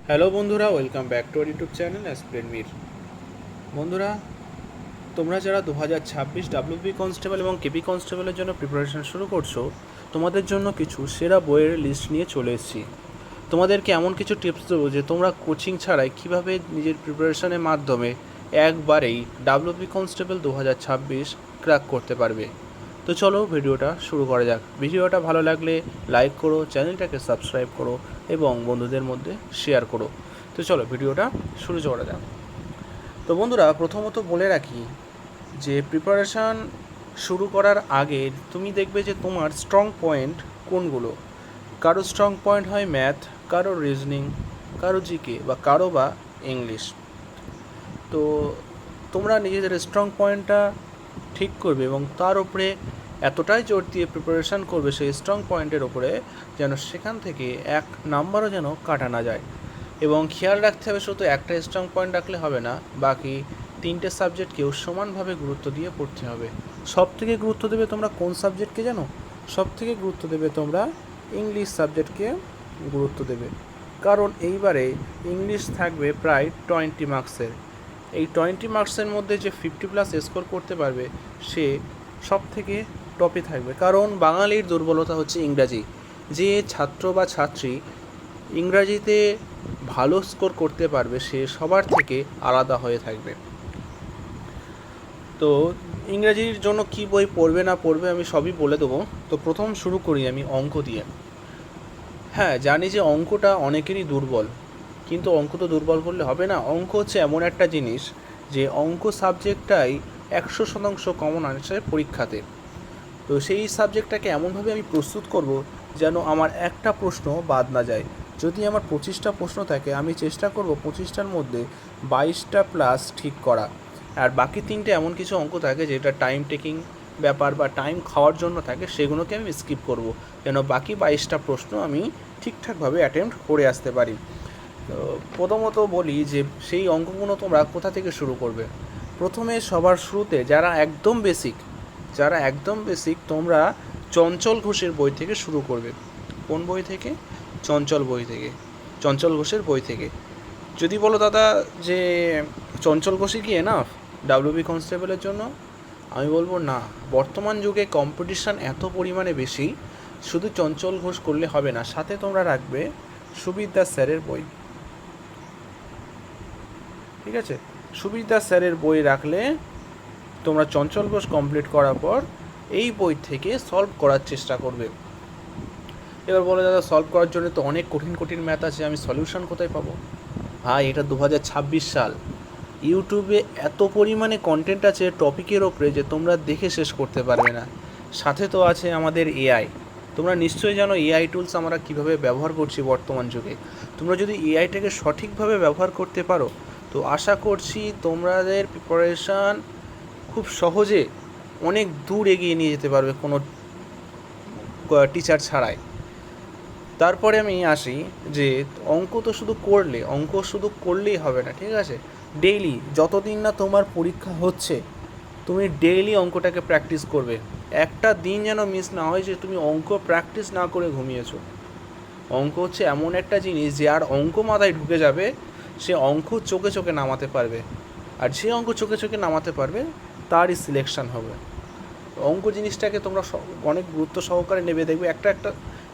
Hello বন্ধুরা, welcome back to our YouTube channel অ্যাসপ্লেন মির। বন্ধুরা, তোমরা যারা 2026 ডাব্লিউবি কনস্টেবল এবং কেপি কনস্টেবলের জন্য প্রিপারেশন শুরু করছো, তোমাদের জন্য কিছু সেরা বইয়ের লিস্ট নিয়ে চলে এসেছি। তোমাদেরকে এমন কিছু টিপস দেবো যে তোমরা কোচিং ছাড়াই কীভাবে নিজের প্রিপারেশনের মাধ্যমে একবারেই ডাব্লিউবি কনস্টেবল 2026 ক্র্যাক করতে পারবে। তো চলো ভিডিওটা শুরু করা যাক। ভিডিওটা ভালো লাগলে লাইক করো, চ্যানেলটাকে সাবস্ক্রাইব করো এবং বন্ধুদের মধ্যে শেয়ার করো। তো চলো ভিডিওটা শুরু করা যাক। তো বন্ধুরা, প্রথমত বলে রাখি যে প্রিপারেশান শুরু করার আগে তুমি দেখবে যে তোমার স্ট্রং পয়েন্ট কোনগুলো। কারো স্ট্রং পয়েন্ট হয় ম্যাথ, কারো রিজনিং, কারো জিকে বা ইংলিশ। তো তোমরা নিজেদের স্ট্রং পয়েন্টটা ঠিক করবে এবং তার উপরে এতটাই জোর দিয়ে প্রিপারেশান করবে সেই স্ট্রং পয়েন্টের ওপরে যেন সেখান থেকে এক নাম্বারও যেন কাটা না যায়। এবং খেয়াল রাখতে হবে শুধু একটা স্ট্রং পয়েন্ট রাখলে হবে না, বাকি তিনটে সাবজেক্টকেও সমানভাবে গুরুত্ব দিয়ে পড়তে হবে। সব থেকে গুরুত্ব দেবে তোমরা কোন সাবজেক্টকে জানো? সব থেকে গুরুত্ব দেবে তোমরা ইংলিশ সাবজেক্টকে গুরুত্ব দেবে। কারণ এইবারে ইংলিশ থাকবে প্রায় 20 মার্কসের। এই 20 মার্কসের মধ্যে যে 50+ স্কোর করতে পারবে সে সব থেকে টপে থাকবে। কারণ বাঙালির দুর্বলতা হচ্ছে ইংরাজি। যে ছাত্র বা ছাত্রী ইংরাজিতে ভালো স্কোর করতে পারবে সে সবার থেকে আলাদা হয়ে থাকবে। তো ইংরাজির জন্য কি বই পড়বে না পড়বে আমি সবই বলে দেবো। তো প্রথম শুরু করি আমি অঙ্ক দিয়ে। হ্যাঁ, জানি যে অঙ্কটা অনেকেরই দুর্বল, কিন্তু অঙ্ক তো দুর্বল করলে হবে না। অঙ্ক হচ্ছে এমন একটা জিনিস যে অঙ্ক সাবজেক্টটাই 100% কমন আসে পরীক্ষাতে। তো সেই সাবজেক্টটাকে এমনভাবে আমি প্রস্তুত করব যেন আমার একটা প্রশ্ন বাদ না যায়। যদি আমার 25টা প্রশ্ন থাকে আমি চেষ্টা করব 25টার মধ্যে 22টা প্লাস ঠিক করা। আর বাকি তিনটে এমন কিছু অঙ্ক থাকে যেটা টাইম টেকিং ব্যাপার বা টাইম খাওয়ার জন্য থাকে, সেগুলোকে আমি স্কিপ করব যেন বাকি 22টা প্রশ্ন আমি ঠিকঠাকভাবে অ্যাটেম্প্ট করে আসতে পারি। তো প্রথমত বলি যে সেই অঙ্কগুলো তোমরা কোথা থেকে শুরু করবে। প্রথমে সবার শুরুতে যারা একদম বেসিক তোমরা চঞ্চল ঘোষের বই থেকে শুরু করবে। কোন বই থেকে? চঞ্চল ঘোষের বই থেকে। যদি বলো দাদা যে চঞ্চল ঘোষই কি এনাফ ডাব্লিউবি কনস্টেবলের জন্য, আমি বলবো না। বর্তমান যুগে কম্পিটিশান এত পরিমাণে বেশি, শুধু চঞ্চল ঘোষ করলে হবে না, সাথে তোমরা রাখবে সুবীর দাস স্যারের বই। ঠিক আছে, সুবীর দাস স্যারের বই রাখলে তোমরা চঞ্চল ঘোষ কমপ্লিট করার পর এই বই থেকে সলভ করার চেষ্টা করবে। এবার বলে দাদা সলভ করার জন্য তো অনেক কঠিন কঠিন ম্যাথ আছে, আমি সলিউশন কোথায় পাবো? ভাই, এটা 2026 সাল। ইউটিউবে এত পরিমাণে কন্টেন্ট আছে টপিকের ওপরে যে তোমরা দেখে শেষ করতে পারবে না। সাথে তো আছে আমাদের এআই। তোমরা নিশ্চয়ই জানো এআই টুলস আমরা কীভাবে ব্যবহার করছি বর্তমান যুগে। তোমরা যদি এআইটাকে সঠিকভাবে ব্যবহার করতে পারো তো আশা করছি তোমাদের প্রিপারেশান খুব সহজে অনেক দূর এগিয়ে নিয়ে যেতে পারবে কোনো টিচার ছাড়াই। তারপরে আমি আসি যে অঙ্ক শুধু করলেই হবে না, ঠিক আছে? ডেইলি যতদিন না তোমার পরীক্ষা হচ্ছে তুমি ডেইলি অঙ্কটাকে প্র্যাকটিস করবে। একটা দিন যেন মিস না হয় যে তুমি অঙ্ক প্র্যাকটিস না করে ঘুমিয়েছো। অঙ্ক হচ্ছে এমন একটা জিনিস যে আর অঙ্ক মাথায় ঢুকে যাবে সে অঙ্ক চোখে চোখে নামাতে পারবে, আর যে অঙ্ক চোখে চোখে নামাতে পারবে তারই সিলেকশন হবে। অঙ্ক জিনিসটাকে তোমরা অনেক গুরুত্ব সহকারে নেবে। দেখবে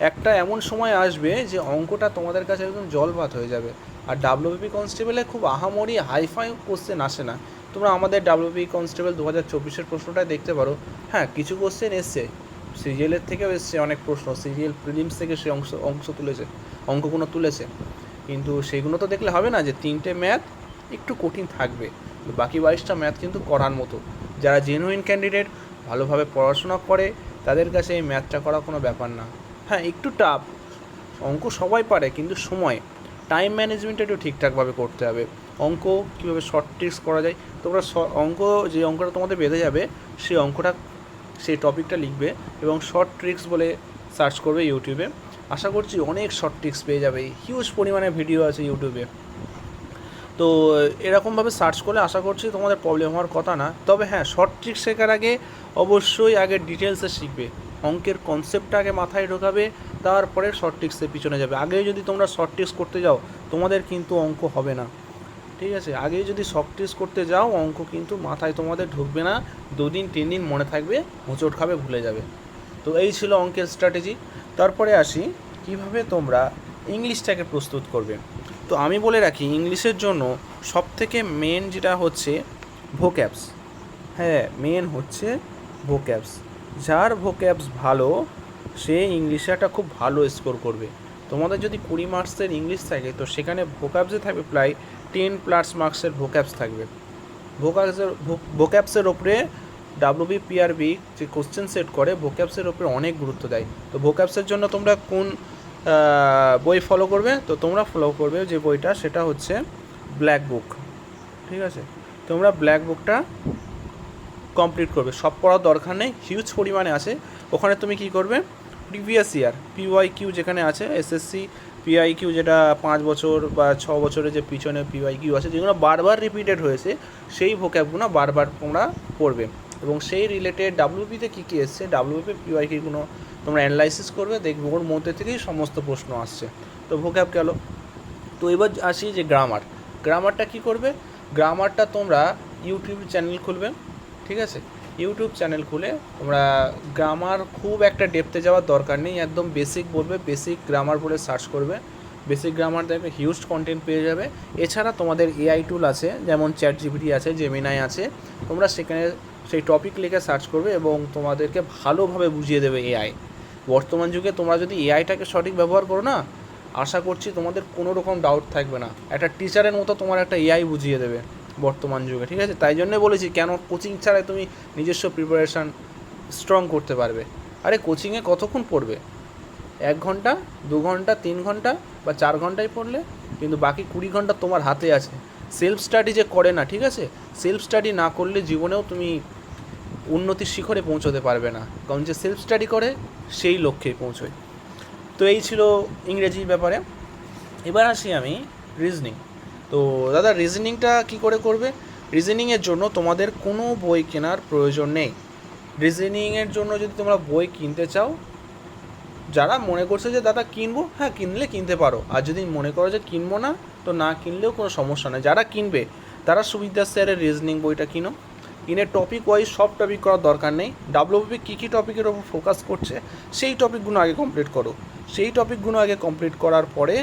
একটা এমন সময় আসবে যে অঙ্কটা তোমাদের কাছে একদম জলভাত হয়ে যাবে। আর ডাব্লিউবি কনস্টেবলে খুব আহামরি হাইফাই কোশ্চেন আসে না। তোমরা আমাদের ডাব্লিউবি কনস্টেবল 2024-এর প্রশ্নটাই দেখতে পারো। হ্যাঁ, কিছু কোশ্চেন এসছে, সিজিএলের থেকেও এসছে অনেক প্রশ্ন, সিজিএল প্রিলিমস থেকে সে অঙ্কগুলো তুলেছে। কিন্তু সেগুলো তো দেখলে হবে না যে তিনটে ম্যাথ একটু কঠিন থাকবে, বাকি 22টা ম্যাথ কিন্তু করার মতো। যারা জেনুইন ক্যান্ডিডেট ভালোভাবে পড়াশোনা করে তাদের কাছে এই ম্যাথটা করা কোনো ব্যাপার না। হ্যাঁ, একটু টাফ, অঙ্ক সবাই পারে, কিন্তু টাইম ম্যানেজমেন্টটা একটু ঠিকঠাকভাবে করতে হবে। অঙ্ক কীভাবে শর্ট ট্রিক্স করা যায়, তোমরা যে অঙ্কটা তোমাদের বেঁধে যাবে সেই টপিকটা লিখবে এবং শর্ট ট্রিক্স বলে সার্চ করবে ইউটিউবে। আশা করছি অনেক শর্ট ট্রিক্স পেয়ে যাবে, হিউজ পরিমাণে ভিডিও আছে ইউটিউবে। তো এরকমভাবে সার্চ করলে আশা করছি তোমাদের প্রবলেম হওয়ার কথা না। তবে হ্যাঁ, শর্ট ট্রিক্স শেখার আগে অবশ্যই আগে ডিটেলসে শিখবে অঙ্কের কনসেপ্টটা আগে মাথায় ঢোকাবে, তারপরে শর্ট ট্রিক্সের পিছনে যাবে। আগে যদি তোমরা শর্ট ট্রিক্স করতে যাও তোমাদের কিন্তু অঙ্ক হবে না, ঠিক আছে? আগে যদি শর্ট ট্রিক্স করতে যাও অঙ্ক কিন্তু মাথায় তোমাদের ঢুকবে না, 2 দিন 3 দিন মনে থাকবে, হোঁচট খাবে, ভুলে যাবে। তো এই ছিল অঙ্কের স্ট্র্যাটেজি। তারপরে আসি কিভাবে তোমরা ইংলিশটাকে প্রস্তুত করবে। তো আমি বলে রাখি ইংলিশের জন্য সবথেকে মেন যেটা হচ্ছে ভোক্যাবস। হ্যাঁ, মেন হচ্ছে ভোক্যাবস। যার ভোক্যাবস ভালো সে ইংলিশে একটা খুব ভালো স্কোর করবে। তোমাদের যদি 20 মার্কসের ইংলিশ থাকে তো সেখানে ভোক্যাবসে থাকবে প্রায় 10+ মার্কসের ভোক্যাবস থাকবে। ভোক্যাবসের ওপরে WBPRB যে কোশ্চেন সেট করে ভোক্যাবসের ওপরে অনেক গুরুত্ব দেয়। তো ভোক্যাবসের জন্য তোমরা কোন বই ফলো করবে? তো তোমরা ফলো করবে যে বইটা সেটা হচ্ছে ব্ল্যাক বুক, ঠিক আছে? তোমরা ব্ল্যাক বুকটা কমপ্লিট করবে, সব পড়ার দরকার নেই, হিউজ পরিমাণে আছে। ওখানে তুমি কি করবে, প্রিভিয়াস ইয়ার PYQ যেখানে আছে, SSC PIQ যেটা 5 বছর বা 6 বছরের যে পিছনে PYQ আছে যেগুলো বারবার রিপিটেড হয়েছে সেই ভোক্যাবগুলো বারবার তোমরা পড়বে, এবং সেই রিলেটেড WBতে কী কী এসছে WB PYQগুলো তোমরা অ্যানালাইসিস করবে, দেখবে ওর মধ্যে থেকেই সমস্ত প্রশ্ন আসছে। তো ভোক্যাব গেল। তো এবার আসি যে গ্রামারটা কী করবে? গ্রামারটা তোমরা ইউটিউব চ্যানেল খুলবে, ঠিক আছে? ইউটিউব চ্যানেল খুলে তোমরা গ্রামার খুব একটা ডেপথে যাওয়ার দরকার নেই, একদম বেসিক বলবে, বেসিক গ্রামার বলে সার্চ করবে, বেসিক গ্রামার দেখবে হিউজ কন্টেন্ট পেয়ে যাবে। এছাড়া তোমাদের AI টুল আছে, যেমন ChatGPT আছে, জেমিনাই আছে, তোমরা সেখানে সেই টপিক লিখে সার্চ করবে এবং তোমাদেরকে ভালোভাবে বুঝিয়ে দেবে AI। বর্তমান যুগে তোমরা যদি AIটাকে সঠিক ব্যবহার করো না, আশা করছি তোমাদের কোনো রকম ডাউট থাকবে না, একটা টিচারের মতো তোমার একটা AI বুঝিয়ে দেবে বর্তমান যুগে, ঠিক আছে? তাই জন্যই বলেছি কেন কোচিং ছাড়াই তুমি নিজস্ব প্রিপারেশান স্ট্রং করতে পারবে। আরে কোচিংয়ে কতক্ষণ পড়বে? 1 ঘন্টা, 2 ঘন্টা, 3 ঘন্টা বা 4 ঘন্টায় পড়লে, কিন্তু বাকি 20 ঘন্টা তোমার হাতে আছে। সেলফ স্টাডি যে করে না, ঠিক আছে, সেলফ স্টাডি না করলে জীবনেও তুমি উন্নতির শিখরে পৌঁছতে পারবে না, কারণ যে সেলফ স্টাডি করে সেই লক্ষ্যেই পৌঁছয়। তো এই ছিল ইংরেজির ব্যাপারে। এবার আসি আমি রিজনিং। তো দাদা রিজনিংটা কী করে করবে? রিজনিংয়ের জন্য তোমাদের কোনো বই কেনার প্রয়োজন নেই। রিজনিংয়ের জন্য যদি তোমরা বই কিনতে চাও, যারা মনে করছে যে দাদা কিনবো, হ্যাঁ কিনলে কিনতে পারো, আর যদি মনে করো যে কিনবো না তো না কিনলেও কোনো সমস্যা নেই। যারা কিনবে তারা সুবিধা স্যারের রিজনিং বইটা কিনো, কিনে টপিক ওয়াইজ সব টপিক করার দরকার নেই। WBP কী কী টপিকের ওপর ফোকাস করছে সেই টপিকগুলো আগে কমপ্লিট করো, সেই টপিকগুলো আগে কমপ্লিট করার পরে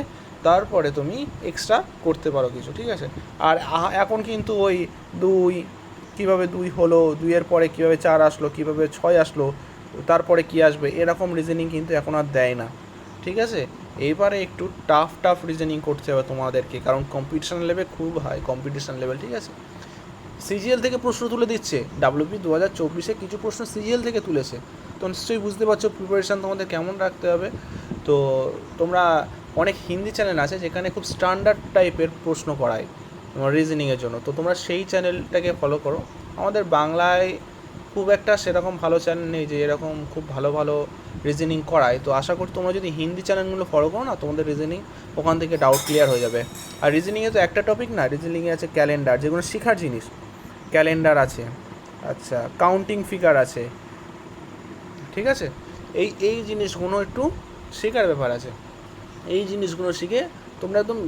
তারপরে তুমি এক্সট্রা করতে পারো কিছু, ঠিক আছে? আর এখন কিন্তু ওই 2 কীভাবে 2 হলো, 2-এর পরে কীভাবে 4 আসলো, কীভাবে 6 আসলো, তারপরে কী আসবে, এরকম রিজনিং কিন্তু এখন আর দেয় না, ঠিক আছে? এইবারে একটু টাফ রিজনিং করতে হবে তোমাদেরকে, কারণ কম্পিটিশান লেভেল খুব হাই, কম্পিটিশান লেভেল, ঠিক আছে? CGL থেকে প্রশ্ন তুলে দিচ্ছে, WB 2024-এ কিছু প্রশ্ন CGL থেকে তুলেছে, তো নিশ্চয়ই বুঝতে পারছো প্রিপারেশান তোমাদের কেমন রাখতে হবে। তো তোমরা অনেক হিন্দি চ্যানেল আছে যেখানে খুব স্ট্যান্ডার্ড টাইপের প্রশ্ন করায় তোমার রিজনিংয়ের জন্য, তো তোমরা সেই চ্যানেলটাকে ফলো করো। আমাদের বাংলায় খুব একটা সেরকম ভালো চ্যানেল নেই যে এরকম খুব ভালো ভালো রিজনিং করায়, তো আশা করি তোমরা যদি হিন্দি চ্যানেলগুলো ফলো করো না, তোমাদের রিজনিং ওখান থেকে ডাউট ক্লিয়ার হয়ে যাবে। আর রিজনিংয়ে তো একটা টপিক না, রিজনিংয়ে আছে ক্যালেন্ডার, যেগুলো শেখার জিনিস, ক্যালেন্ডার আছে, আচ্ছা কাউন্টিং ফিগার আছে, ঠিক আছে? এই জিনিসগুলো একটু শেখার ব্যাপার আছে। এই জিনিসগুলো শিখে তোমরা একদম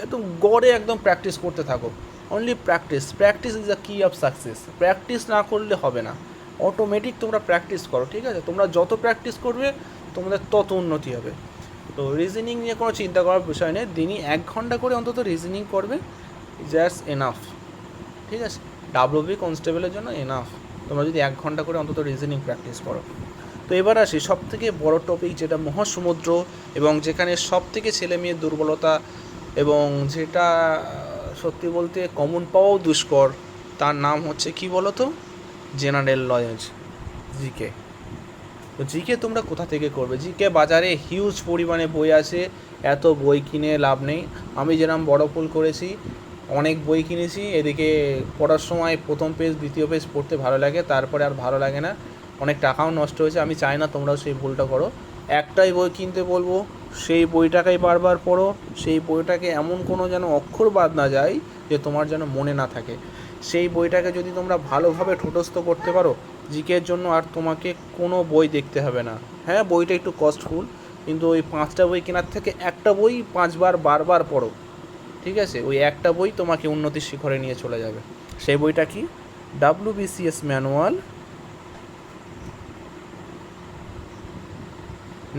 একদম গড়ে একদম প্র্যাকটিস করতে থাকো। অনলি প্র্যাকটিস ইজ দ্য কি অফ সাকসেস। প্র্যাকটিস না করলে হবে না, অটোমেটিক তোমরা প্র্যাকটিস করো, ঠিক আছে? তোমরা যত প্র্যাকটিস করবে তোমাদের তত উন্নতি হবে। তো রিজনিং নিয়ে কোনো চিন্তা করার বিষয় নেই, দিনই 1 ঘন্টা করে অন্তত রিজনিং করবে, জাস্ট এনাফ, ঠিক আছে? WB কনস্টেবলের জন্য এনাফ তোমরা যদি 1 ঘন্টা করে অন্তত রিজনিং প্র্যাকটিস করো। তো এবার আসি সবথেকে বড় টপিক, যেটা মহাসমুদ্র, এবং যেখানে সবথেকে ছেলে মেয়ের দুর্বলতা, এবং যেটা সত্যি বলতে কমন পাওয়াও দুষ্কর, তার নাম হচ্ছে কি বলো তো? General knowledge, GK. তো জিকে তোমরা কোথা থেকে করবে? জিকে বাজারে হিউজ পরিমাণে বই আছে, এত বই কিনে লাভ নেই। আমি যেরকম বড় ভুল করেছি, অনেক বই কিনেছি, এদিকে পড়ার সময় প্রথম পেজ দ্বিতীয় পেজ পড়তে ভালো লাগে, তারপরে আর ভালো লাগে না, অনেক টাকাও নষ্ট হয়েছে। আমি চাই না তোমরাও সেই ভুলটা করো। একটাই বই কিনতে বলবো, সেই বইটাকেই বারবার পড়ো, সেই বইটাকে এমন কোনো যেন অক্ষর বাদ না যায় যে তোমার যেন মনে না থাকে। সেই বইটাকে যদি তোমরা ভালোভাবে ঠোঁটস্থ করতে পারো জিকের জন্য আর তোমাকে কোনো বই দেখতে হবে না। হ্যাঁ, বইটা একটু কস্টফুল, কিন্তু ওই 5টা বই কেনার থেকে একটা বই 5বার বারবার পড়ো, ঠিক আছে? ওই একটা বই তোমাকে উন্নতির শিখরে নিয়ে চলে যাবে। সেই বইটা কি? WBCS manual,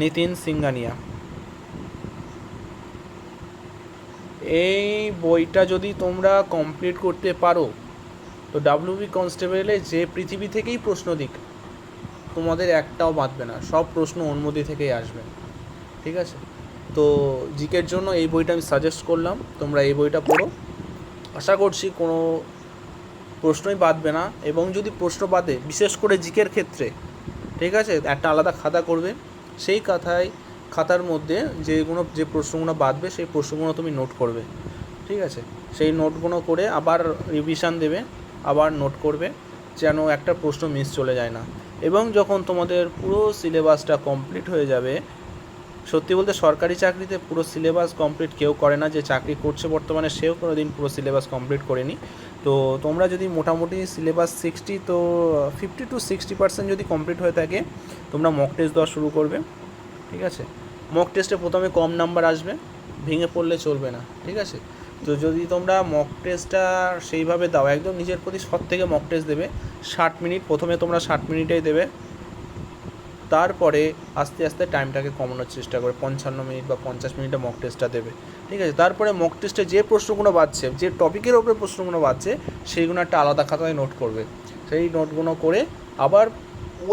Nitin Singhania. এই বইটা যদি তোমরা কমপ্লিট করতে পারো তো ডাব্লিউবি কনস্টেবলে যে পৃথিবী থেকেই প্রশ্ন দিক তোমাদের একটাও বাঁধবে না, সব প্রশ্ন অনুমতি থেকেই আসবে, ঠিক আছে? তো জিকের জন্য এই বইটা আমি সাজেস্ট করলাম, তোমরা এই বইটা পড়ো। আশা করছি কোনো প্রশ্নই বাঁধবে না, এবং যদি প্রশ্ন বাঁধে বিশেষ করে জিকের ক্ষেত্রে, ঠিক আছে, একটা আলাদা খাতা করবে, সেই খাতার মধ্যে যে প্রশ্নগুলো বাঁধবে সেই প্রশ্নগুলো তুমি নোট করবে, ঠিক আছে? সেই নোটগুলো করে আবার রিভিশন দেবে, আবার নোট করবে, যেন একটা প্রশ্ন মিস চলে যায় না। এবং যখন তোমাদের পুরো সিলেবাসটা কমপ্লিট হয়ে যাবে, সত্যি বলতে সরকারি চাকরিতে পুরো সিলেবাস কমপ্লিট কেউ করে না, যে চাকরি করছে বর্তমানে সেও কোনো দিন পুরো সিলেবাস কমপ্লিট করেনি। তো তোমরা যদি মোটামুটি সিলেবাস 50 to 60% যদি কমপ্লিট হয়ে থাকে, তোমরা মক টেস্ট দেওয়া শুরু করবে, ঠিক আছে? মক টেস্টে প্রথমে কম নাম্বার আসবে, ভেঙে পড়লে চলবে না, ঠিক আছে? তো যদি তোমরা মক টেস্টটা সেইভাবে দাও, একদম নিজের প্রতি সৎ থেকে মক টেস্ট দেবে, 60 মিনিট, প্রথমে তোমরা 60 মিনিটেই দেবে, তারপরে আস্তে আস্তে টাইমটাকে কমানোর চেষ্টা করে 55 মিনিট বা 50 মিনিটে মক টেস্টটা দেবে, ঠিক আছে? তারপরে মক টেস্টে যে প্রশ্নগুলো বাজছে, যে টপিকের ওপরে প্রশ্নগুলো বাজছে, সেইগুলো একটা আলাদা খাতায় নোট করবে, সেই নোটগুলো করে আবার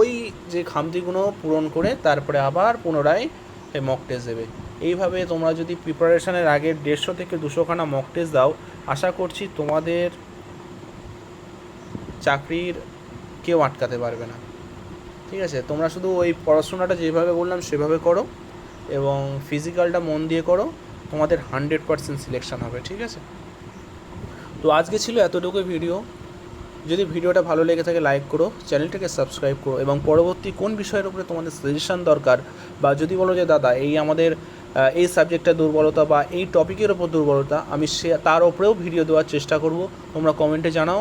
ওই যে খামতিগুলো পূরণ করে তারপরে আবার পুনরায় মক টেস্ট দেবে। এইভাবে তোমরা যদি প্রিপারেশনের আগে 150 থেকে 200খানা মক টেস্ট দাও, আশা করছি তোমাদের চাকরির কেউ আটকাতে পারবে না, ঠিক আছে? তোমরা শুধু ওই পড়াশোনাটা যেভাবে বললাম সেভাবে করো, এবং ফিজিক্যালটা মন দিয়ে করো, তোমাদের 100% সিলেকশন হবে, ঠিক আছে? তো আজকে ছিল এতটুকু ভিডিও। যদি ভিডিওটা ভালো লেগে থাকে লাইক করো, চ্যানেলটাকে সাবস্ক্রাইব করো, এবং পরবর্তী কোন বিষয়ের উপরে তোমাদের সাজেশন দরকার, বা যদি বলো যে দাদা এই আমাদের এই সাবজেক্টটা দুর্বলতা বা এই টপিকের ওপর দুর্বলতা, আমি তার ওপরেও ভিডিও দেওয়ার চেষ্টা করব, তোমরা কমেন্টে জানাও।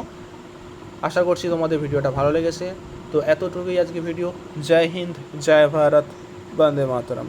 আশা করছি তোমাদের ভিডিওটা ভালো লেগেছে। তো এতটুকুই আজকে ভিডিও। জয় হিন্দ, জয় ভারত, বন্দে মাতরম।